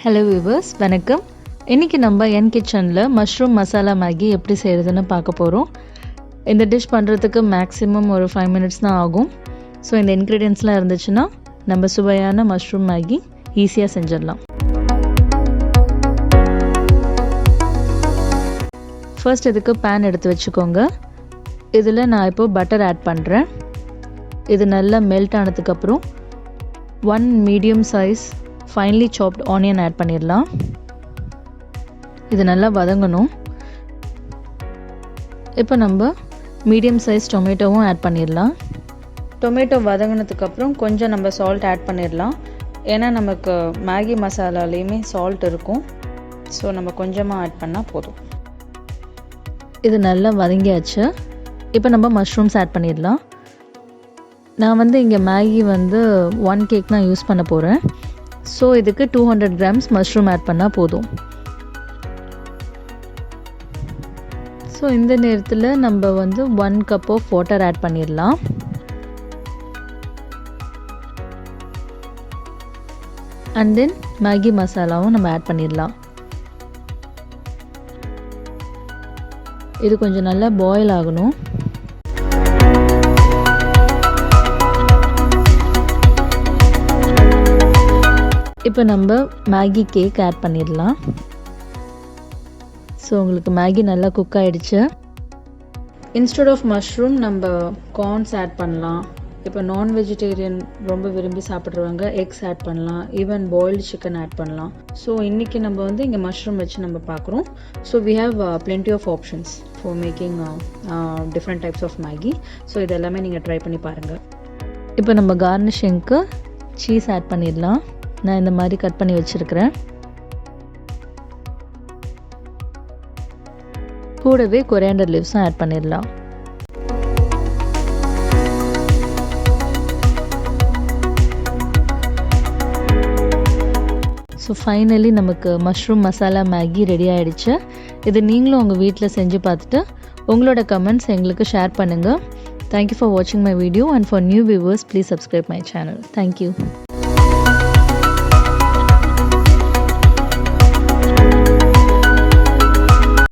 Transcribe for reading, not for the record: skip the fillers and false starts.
Hello viewers, வணக்கம். இன்றைக்கி நம்ம என் கிச்சனில் மஷ்ரூம் மசாலா மேகி எப்படி செய்கிறதுன்னு பார்க்க போகிறோம். இந்த டிஷ் பண்ணுறதுக்கு மேக்ஸிமம் ஒரு 5 minutes தான் ஆகும். ஸோ இந்த இன்க்ரீடியன்ட்ஸ்லாம் இருந்துச்சுன்னா நம்ம சுவையான மஷ்ரூம் மேகி ஈஸியாக செஞ்சிடலாம். ஃபர்ஸ்ட் இதுக்கு பேன் எடுத்து வச்சுக்கோங்க. இதில் நான் இப்போது பட்டர் ஆட் பண்ணுறேன். இது நல்லா மெல்ட் ஆனதுக்கப்புறம் 1 medium size finely chopped onion add பண்ணிடலாம். இது நல்லா வதங்கணும். இப்போ நம்ம மீடியம் சைஸ் டொமேட்டோவும் ஆட் பண்ணிடலாம். டொமேட்டோ வதங்கினதுக்கப்புறம் கொஞ்சம் நம்ம சால்ட் ஆட் பண்ணிடலாம். ஏன்னா நமக்கு மேகி மசாலாலேயுமே சால்ட் இருக்கும். ஸோ நம்ம கொஞ்சமாக ஆட் பண்ணால் போதும். இது நல்லா வதங்கியாச்சு. இப்போ நம்ம மஷ்ரூம்ஸ் ஆட் பண்ணிடலாம். நான் இங்கே மேகி 1 கேக் தான் யூஸ் பண்ண போகிறேன். ஸோ இதுக்கு 200 grams மஷ்ரூம் ஆட் பண்ணால் போதும். ஸோ இந்த நேரத்தில் நம்ம 1 cup ஆஃப் வாட்டர் ஆட் பண்ணிடலாம். அண்ட் தென் மேகி மசாலாவும் நம்ம ஆட் பண்ணிடலாம். இது கொஞ்சம் நல்லா பாயில் ஆகணும். இப்போ நம்ம மேகி கேக் ஆட் பண்ணிடலாம். ஸோ உங்களுக்கு மேகி நல்லா குக் ஆகிடுச்சு. இன்ஸ்டெட் ஆஃப் மஷ்ரூம் நம்ம கார்ன்ஸ் ஆட் பண்ணலாம். இப்போ நான் வெஜிடேரியன் ரொம்ப விரும்பி சாப்பிட்றவங்க எக்ஸ் ஆட் பண்ணலாம். ஈவன் பாயில்டு சிக்கன் ஆட் பண்ணலாம். ஸோ இன்றைக்கி நம்ம இங்கே மஷ்ரூம் வச்சு நம்ம பார்க்குறோம். So we have plenty of options for making different types of Maggi. So இது எல்லாமே நீங்கள் ட்ரை பண்ணி பாருங்கள். இப்போ நம்ம கார்னிஷிங்க்கு சீஸ் ஆட் பண்ணிடலாம். நான் இந்த மாதிரி கட் பண்ணி வச்சுருக்கிறேன். கூடவே coriander லீவ்ஸும் ஆட் பண்ணிடலாம். ஸோ ஃபைனலி நமக்கு மஷ்ரூம் மசாலா மேகி ரெடி ஆகிடுச்சு. இது நீங்களும் உங்கள் வீட்டில் செஞ்சு பார்த்துட்டு உங்களோட கமெண்ட்ஸ் எங்களுக்கு ஷேர் பண்ணுங்கள். தேங்க்யூ ஃபார் வாட்சிங் my video and for new viewers please subscribe my channel. Thank you.